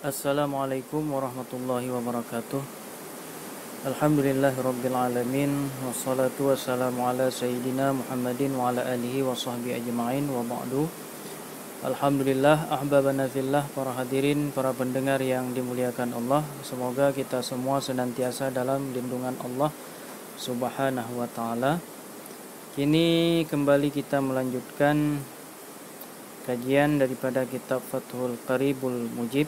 Assalamualaikum warahmatullahi wabarakatuh. Alhamdulillahirabbil alamin wassalatu wassalamu ala sayyidina Muhammadin wa ala alihi wa sahbihi ajma'in wa ba'du. Alhamdulillah, ahbabana fillah, para hadirin, para pendengar yang dimuliakan Allah. Semoga kita semua senantiasa dalam lindungan Allah Subhanahu wa taala. Kini kembali kita melanjutkan kajian daripada kitab Fathul Qaribul Mujib.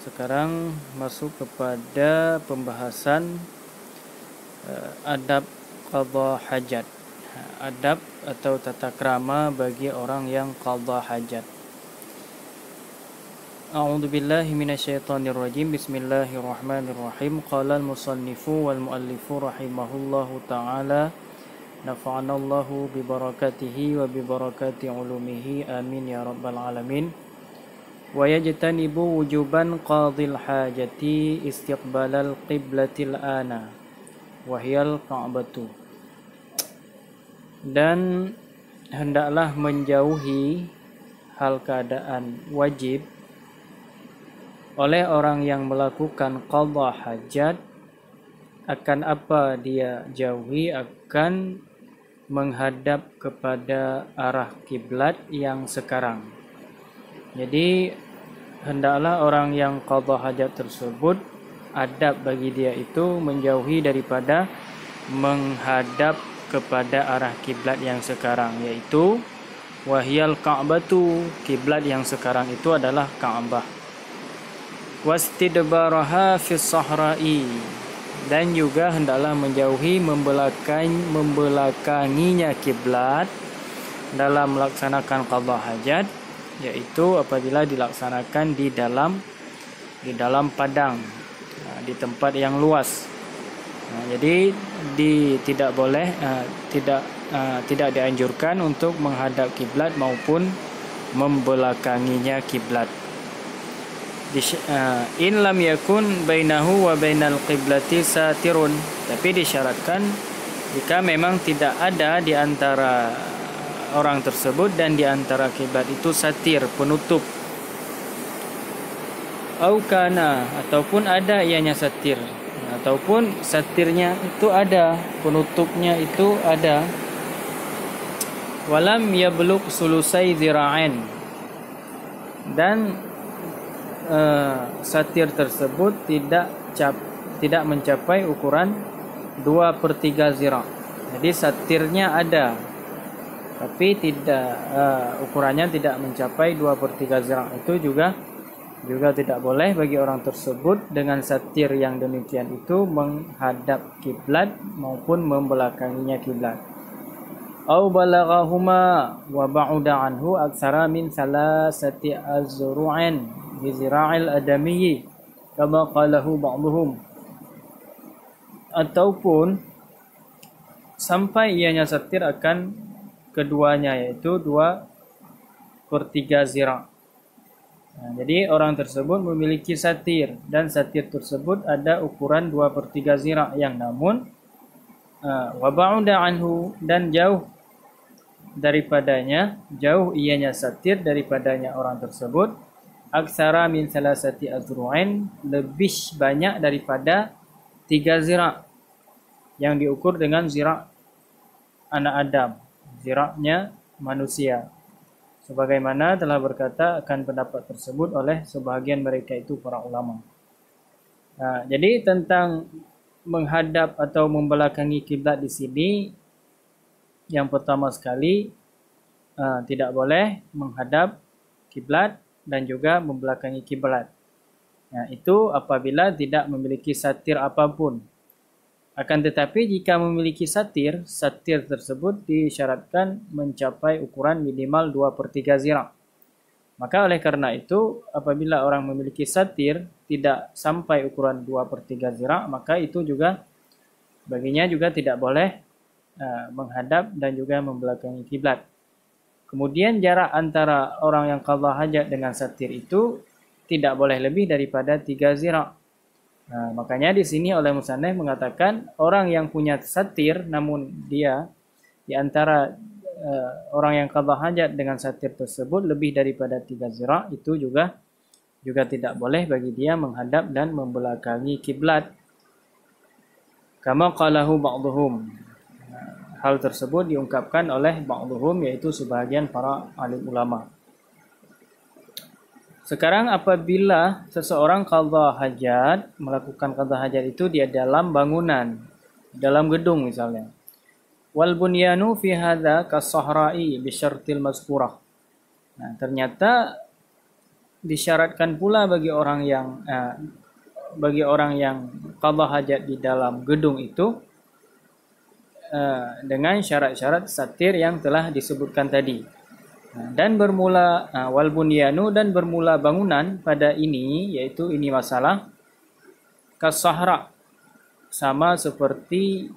Sekarang masuk kepada pembahasan adab qadha hajat. Adab atau tata krama bagi orang yang qadha hajat. A'udzu billahi minasyaitonir rajim. Bismillahirrahmanirrahim. Qala al-musannifu wal muallifu rahimahullahu taala, nafa'anallahu bi barakatihi wa bi barakati ulumihi, amin ya rabbal alamin. Wa yajtanibu wujuban qadhil hajati istiqbalal qiblatil ana wa hiyal ka'batu. Dan hendaklah menjauhi hal keadaan wajib oleh orang yang melakukan qadha hajat. Akan apa dia jauhi? Akan menghadap kepada arah kiblat yang sekarang. Jadi hendaklah orang yang qadha hajat tersebut, adab bagi dia itu menjauhi daripada menghadap kepada arah kiblat yang sekarang, yaitu wahyal ka'batu, kiblat yang sekarang itu adalah Ka'bah. Wastidbaraha fis sahra'i, dan juga hendaklah menjauhi membelakanginya kiblat dalam melaksanakan qadha hajat, yaitu apabila dilaksanakan di dalam padang, di tempat yang luas. Jadi tidak boleh, tidak dianjurkan untuk menghadap kiblat maupun membelakanginya kiblat. In lam yakun bainahu wa bainal qiblati satirun, tapi disyaratkan jika memang tidak ada di antara orang tersebut dan di antara kiblat itu satir, penutup. Au kana, ataupun ada ianya satir, ataupun satirnya itu ada, penutupnya itu ada. Walam yablugh sulusai dzira'ain, dan satir tersebut tidak mencapai ukuran 2/3 zira'. Jadi satirnya ada, tapi ukurannya tidak mencapai 2/3 zira'. Itu juga tidak boleh bagi orang tersebut dengan satir yang demikian itu menghadap kiblat maupun membelakanginya kiblat. Au balaghahuma wa ba'uda anhu aksara min salasati azru'in bi zira'il adamiyyi kama qalahu ba'dhum, ataupun sampai ianya satir akan keduanya, yaitu 2/3 zira'. Jadi orang tersebut memiliki satir, dan satir tersebut ada ukuran 2/3 zira', yang namun wa ba'uda anhu, dan jauh daripadanya, jauh ianya satir daripadanya orang tersebut, aksara min salasati azru'in, lebih banyak daripada 3 zira', yang diukur dengan zira' anak Adam, zira'nya manusia, sebagaimana telah berkata akan pendapat tersebut oleh sebahagian mereka itu para ulama. Jadi tentang menghadap atau membelakangi kiblat di sini, yang pertama sekali tidak boleh menghadap kiblat dan juga membelakangi kiblat. Itu apabila tidak memiliki satir apapun. Akan tetapi jika memiliki satir tersebut disyaratkan mencapai ukuran minimal 2/3 zira'. Maka oleh karena itu, apabila orang memiliki satir tidak sampai ukuran 2/3 zira', maka itu juga baginya juga tidak boleh menghadap dan juga membelakangi kiblat. Kemudian jarak antara orang yang qadha hajat dengan satir itu tidak boleh lebih daripada 3 zira'. Makanya di sini oleh musannif mengatakan orang yang punya satir namun dia di antara orang yang qadha hajat dengan satir tersebut lebih daripada 3 zira', itu juga Juga tidak boleh bagi dia menghadap dan membelakangi kiblat. Kama qalahu ba'dhum. Hal tersebut diungkapkan oleh ba'dhum, yaitu sebahagian para alim ulama. Sekarang apabila seseorang qadha hajat, melakukan qadha hajat itu dia dalam bangunan, dalam gedung misalnya. Wal bunyanu fi hadza kas-sahra'i bi syartil mazkurah. Nah, ternyata disyaratkan pula bagi orang yang qadha hajat di dalam gedung itu dengan syarat-syarat satir yang telah disebutkan tadi. Dan bermula wal bunyanu, dan bermula bangunan pada ini, yaitu ini masalah kas-sahra, sama seperti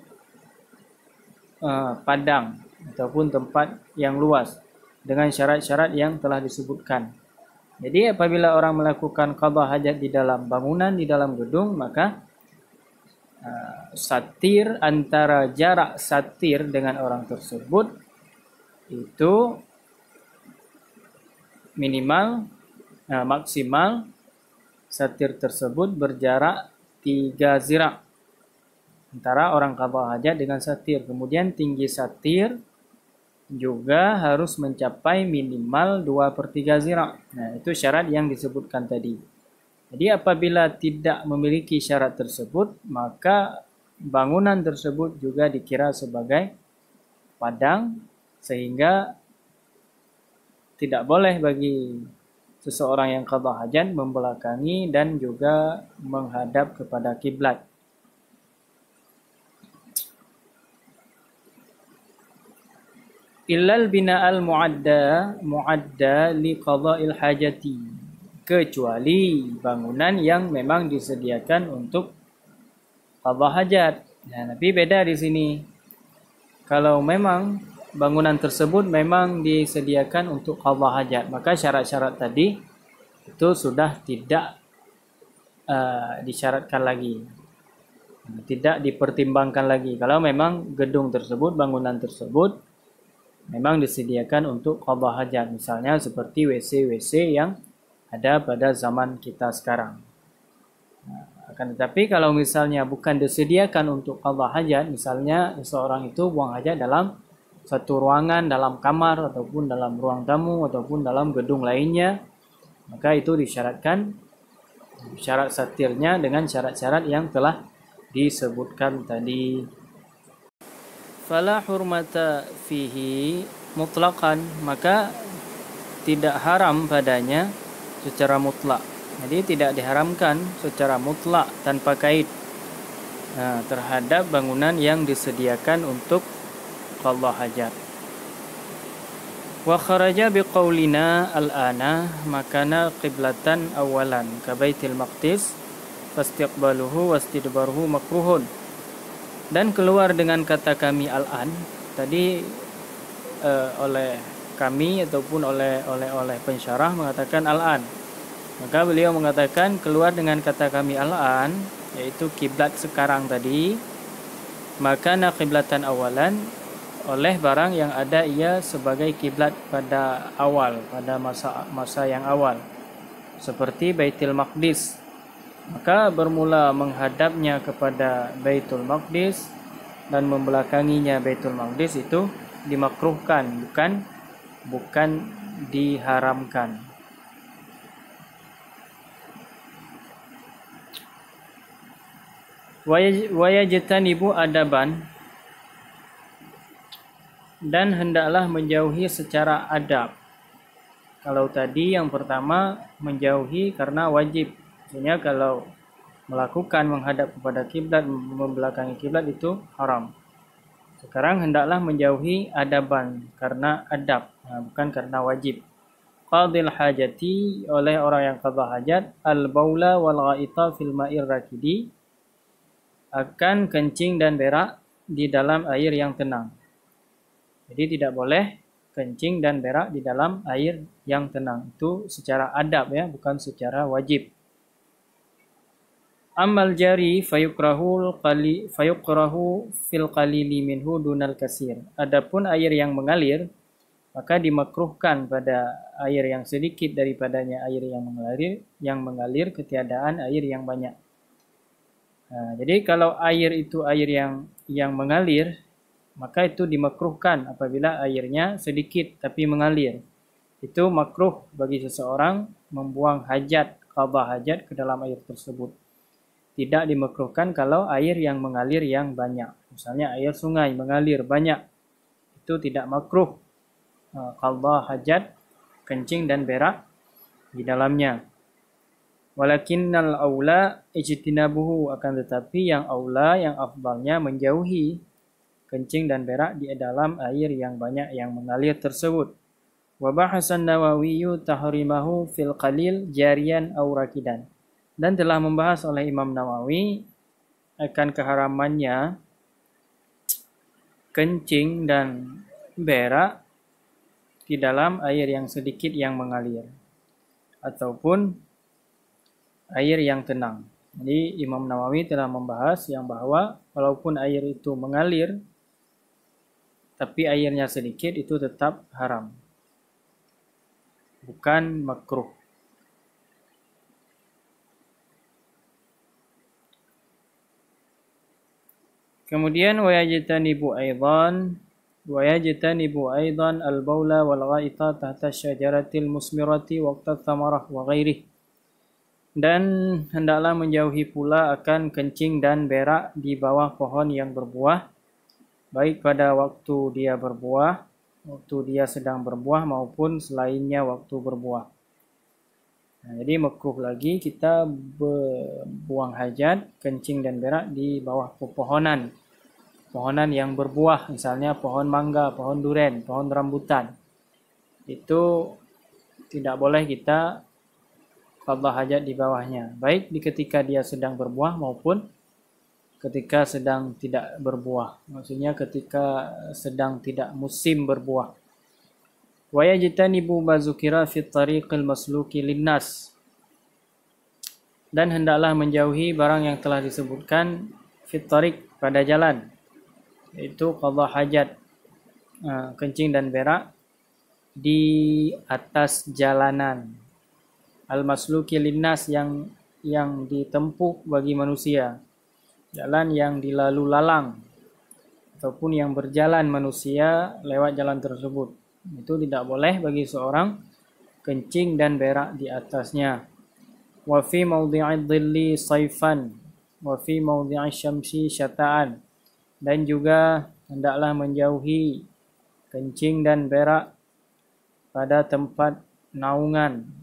padang ataupun tempat yang luas dengan syarat-syarat yang telah disebutkan. Jadi apabila orang melakukan qadha hajat di dalam bangunan, di dalam gedung, maka satir, antara jarak satir dengan orang tersebut itu minimal, maksimal satir tersebut berjarak 3 zira' antara orang qadha hajat dengan satir. Kemudian tinggi satir juga harus mencapai minimal 2/3 zira'. Nah, itu syarat yang disebutkan tadi. Jadi apabila tidak memiliki syarat tersebut, maka bangunan tersebut juga dikira sebagai padang, sehingga tidak boleh bagi seseorang yang qadha hajat membelakangi dan juga menghadap kepada kiblat. Illal bina'al mu'adda li qadha'il hajati, kecuali bangunan yang memang disediakan untuk qadha hajat. Nah, tapi beda di sini. Kalau memang bangunan tersebut memang disediakan untuk qadha hajat, maka syarat-syarat tadi itu sudah tidak disyaratkan lagi, tidak dipertimbangkan lagi. Kalau memang gedung tersebut, bangunan tersebut memang disediakan untuk qadha hajat, misalnya seperti WC-WC yang ada pada zaman kita sekarang. Akan tetapi kalau misalnya bukan disediakan untuk qadha hajat, misalnya seseorang itu buang hajat dalam satu ruangan, dalam kamar, ataupun dalam ruang tamu, ataupun dalam gedung lainnya, maka itu disyaratkan syarat satirnya dengan syarat-syarat yang telah disebutkan tadi. Fala hurmata fihi mutlaqan, maka tidak haram padanya secara mutlak. Jadi tidak diharamkan secara mutlak tanpa kaid terhadap bangunan yang disediakan untuk qadha hajat. Wa kharaja biqaulina al-ana makana qiblatan awalan ka Baitul Maqdis fastiqbaluhu wastidbaruhu makruhun. Dan keluar dengan kata kami al-an tadi oleh kami ataupun oleh pensyarah mengatakan al-an. Maka beliau mengatakan keluar dengan kata kami al-an, yaitu kiblat sekarang tadi, maka qiblatan awalan, oleh barang yang ada ia sebagai kiblat pada awal, pada masa yang awal, seperti Baitul Maqdis. Maka bermula menghadapnya kepada Baitul Maqdis dan membelakanginya Baitul Maqdis itu dimakruhkan, bukan diharamkan. Wa yajtanibu adaban, dan hendaklah menjauhi secara adab. Kalau tadi yang pertama menjauhi karena wajib, artinya kalau melakukan menghadap kepada kiblat, membelakangi kiblat itu haram. Sekarang hendaklah menjauhi adaban karena adab, bukan karena wajib. Qadhil hajati, oleh orang yang qadha hajat, al-baula wal ghaita fil ma'ir rakidi, akan kencing dan berak di dalam air yang tenang. Jadi tidak boleh kencing dan berak di dalam air yang tenang. Itu secara adab ya, bukan secara wajib. Amal jari fayukrahu fil qalili minhu dunal kasir. Adapun air yang mengalir, maka dimakruhkan pada air yang sedikit daripadanya air yang mengalir ketiadaan air yang banyak. Jadi kalau air itu air yang mengalir, maka itu dimakruhkan apabila airnya sedikit tapi mengalir. Itu makruh bagi seseorang membuang hajat, qadha hajat ke dalam air tersebut. Tidak dimakruhkan kalau air yang mengalir yang banyak. Misalnya air sungai mengalir banyak, itu tidak makruh qadha hajat, kencing dan berak di dalamnya. Walakinnal aula ijtinabuhu, akan tetapi yang aula, yang afdalnya menjauhi kencing dan berak di dalam air yang banyak yang mengalir tersebut. Wa bahasan Nawawi tahrimahu fil qalil jariyan aw rakidan. Dan telah membahas oleh Imam Nawawi akan keharamannya kencing dan berak di dalam air yang sedikit yang mengalir ataupun air yang tenang. Jadi Imam Nawawi telah membahas yang bahwa walaupun air itu mengalir tapi airnya sedikit, itu tetap haram, bukan makruh. Kemudian wayajtanibu aidan al-baula wal ghaita tahta syajaratil musmirati waqta thamarah wa ghairihi. Dan hendaklah menjauhi pula akan kencing dan berak di bawah pohon yang berbuah, baik pada waktu dia berbuah, waktu dia sedang berbuah maupun selainnya waktu berbuah. Jadi makruh lagi kita buang hajat, kencing dan berak di bawah pepohonan. Pohonan yang berbuah, misalnya pohon mangga, pohon duren, pohon rambutan. Itu tidak boleh kita qadha hajat di bawahnya, baik ketika dia sedang berbuah maupun ketika sedang tidak berbuah. Maksudnya ketika sedang tidak musim berbuah. Wa yajtanibu ma zukira fi tariqil masluki linnas. Dan hendaklah menjauhi barang yang telah disebutkan fi tariq, pada jalan, yaitu qadha hajat, kencing dan berak di atas jalanan. Al-masluki linnas, yang ditempuh bagi manusia, jalan yang dilalu lalang ataupun yang berjalan manusia lewat jalan tersebut. Itu tidak boleh bagi seorang kencing dan berak di atasnya. Wa fi mawdi'i dhilli sayfan wa fi mawdi'i syamsi syata'an. Dan juga hendaklah menjauhi kencing dan berak pada tempat naungan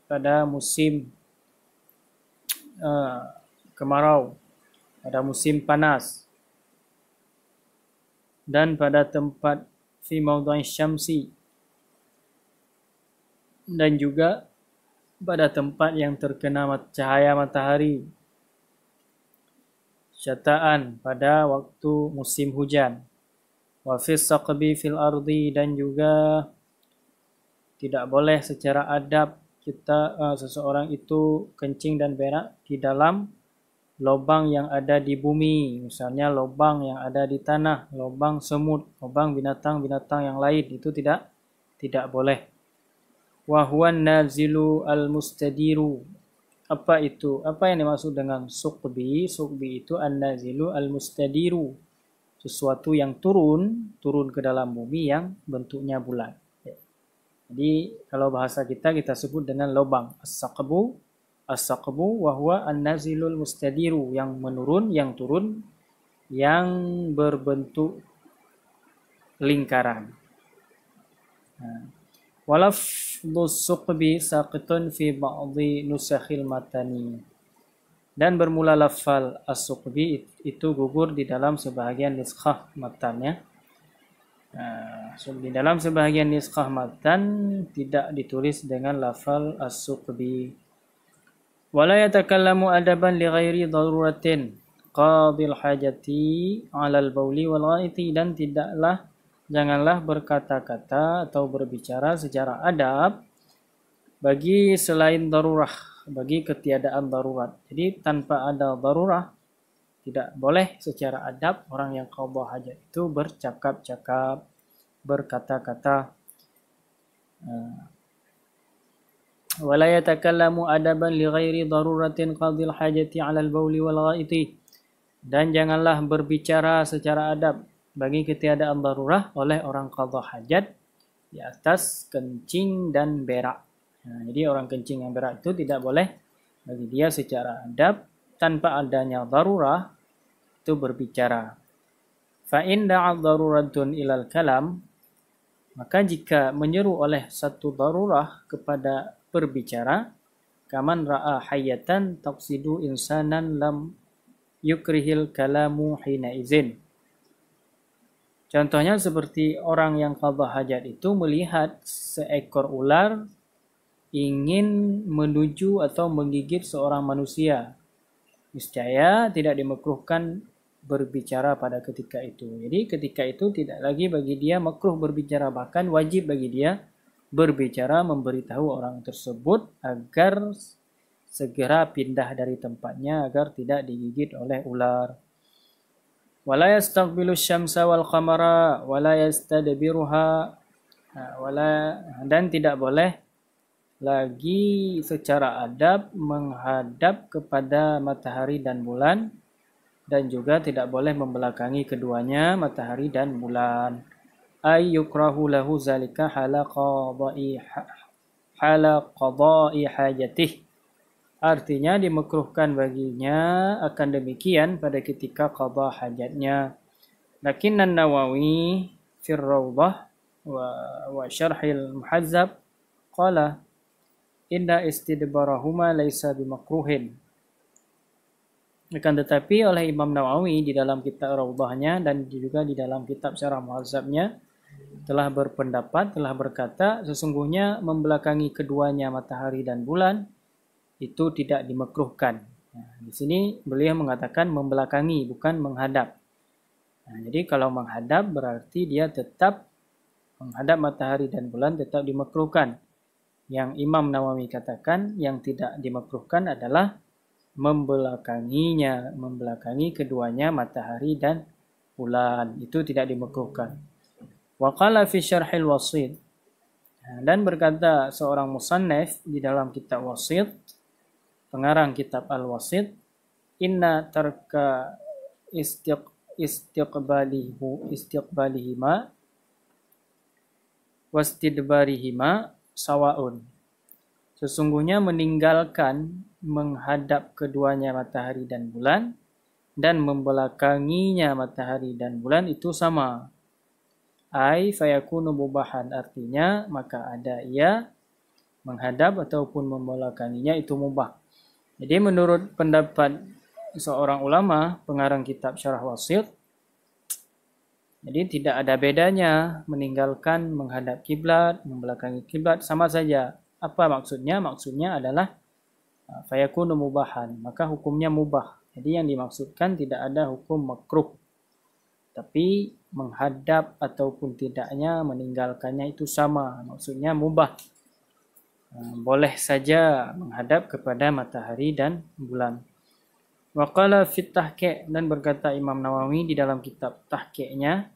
pada musim kemarau, pada musim panas, dan pada tempat fi mawdhi' syamsi, dan juga pada tempat yang terkena cahaya matahari, syata'an, pada waktu musim hujan, wa fi saqbi fil ardi, dan juga tidak boleh secara adab seseorang itu kencing dan berak di dalam lubang yang ada di bumi, misalnya lubang yang ada di tanah, lubang semut, lubang binatang-binatang yang lain, itu tidak boleh. Wa huwan nazilu al-mustadiru. Apa itu? Apa yang dimaksud dengan suqbi? Suqbi itu an-nazilu al-mustadiru, sesuatu yang turun ke dalam bumi yang bentuknya bulat. Jadi kalau bahasa kita sebut dengan lubang. As-saqbu wa huwa an-nazilul mustadiru, yang menurun, yang turun, yang berbentuk lingkaran. Walafdhus suqbi saqitun fi ba'dhi nusakhil matani. Dan bermula lafal as-suqbi itu gugur di dalam sebahagian nuskhah matannya. Di dalam sebahagian nuskhah matan tidak ditulis dengan lafal as-suqbi. Wala yatakallamu adaban li ghairi daruratin qadil hajati 'ala al-bauli wal ghaiti. Dan janganlah berkata-kata atau berbicara secara adab bagi selain darurah, bagi ketiadaan darurat. Jadi tanpa ada darurah tidak boleh secara adab orang yang qadha hajat itu bercakap-cakap, berkata-kata. Wala yatakallamu adaban li ghairi daruratin qadil hajati 'ala al-bauli wal ghaiti. Dan janganlah berbicara secara adab bagi ketiadaan darurah oleh orang qadha hajat di atas kencing dan berak. Jadi orang kencing dan berak itu tidak boleh bagi dia secara adab tanpa adanya darurah itu berbicara. Fa in da'a daruratun ilal kalam, maka jika menyeru oleh satu darurah kepada berbicara, kaman ra'a hayatan taqsidu insanan lam yukrihil kalamu hina izin. Contohnya seperti orang yang qadha hajat itu melihat seekor ular ingin menuju atau menggigit seorang manusia. Niscaya tidak dimakruhkan berbicara pada ketika itu. Jadi ketika itu tidak lagi bagi dia makruh berbicara, bahkan wajib bagi dia berbicara memberitahu orang tersebut agar segera pindah dari tempatnya agar tidak digigit oleh ular. Wala yastaqbilu syamsa wal qamara wala yastadbiruha, dan tidak boleh lagi secara adab menghadap kepada matahari dan bulan, dan juga tidak boleh membelakangi keduanya matahari dan bulan. Ay yukrahu lahu zalika hala qada'i hajatih. Artinya dimakruhkan baginya akan demikian pada ketika qada hajatnya. Lakinnan Nawawi fi Rawdah wa Syarhil Muhazzab qala inna istidbarahuma laisa bimakruhin. Akan tetapi oleh Imam Nawawi di dalam kitab Rawdahnya dan juga di dalam kitab Syarah Muhazzabnya telah berpendapat, telah berkata sesungguhnya membelakangi keduanya matahari dan bulan itu tidak dimakruhkan. Di sini beliau mengatakan membelakangi bukan menghadap. Jadi kalau menghadap berarti dia tetap menghadap matahari dan bulan tetap dimakruhkan. Yang Imam Nawawi katakan yang tidak dimakruhkan adalah membelakanginya, membelakangi keduanya matahari dan bulan, itu tidak dimakruhkan. Wa qala fi syarhil wasit, dan berkata seorang musannif di dalam kitab Wasit, pengarang kitab Al-Wasit, inna tarka istiqbalihima wastidbarihima sawaun. Sesungguhnya meninggalkan menghadap keduanya matahari dan bulan dan membelakanginya matahari dan bulan itu sama. Ai fayakunu mubahan, artinya maka ada ia menghadap ataupun membelakanginya itu mubah. Jadi menurut pendapat seorang ulama pengarang kitab Syarah Wasit, jadi tidak ada bedanya meninggalkan menghadap kiblat, membelakangi kiblat, sama saja. Apa maksudnya? Maksudnya adalah fayakunu mubahan, maka hukumnya mubah. Jadi yang dimaksudkan tidak ada hukum makruh. Tapi menghadap ataupun tidaknya, meninggalkannya itu sama, maksudnya mubah. Boleh saja menghadap kepada matahari dan bulan. Wa qala fit tahqiq, dan berkata Imam Nawawi di dalam kitab tahqiqnya,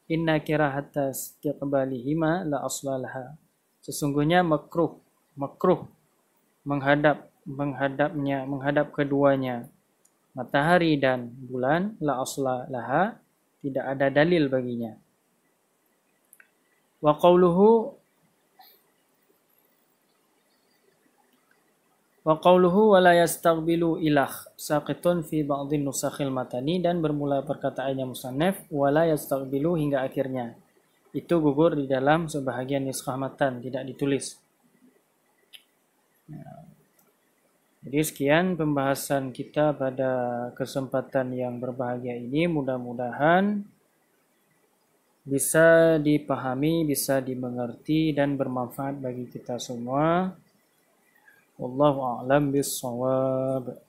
inna kirahata istiqbalihima la aslalaha. Sesungguhnya makruh menghadap keduanya matahari dan bulan la aslalaha, tidak ada dalil baginya. Wa qawluhu wa la yastaqbilu ilah saqitun fi ba'dhin nusakhil matani, dan bermula perkataannya musannaf wa la yastaqbilu hingga akhirnya. Itu gugur di dalam sebahagian niskhah matan, tidak ditulis. Jadi sekian pembahasan kita pada kesempatan yang berbahagia ini. Mudah-mudahan bisa dipahami, bisa dimengerti dan bermanfaat bagi kita semua. Wallahu a'lam bis-shawab.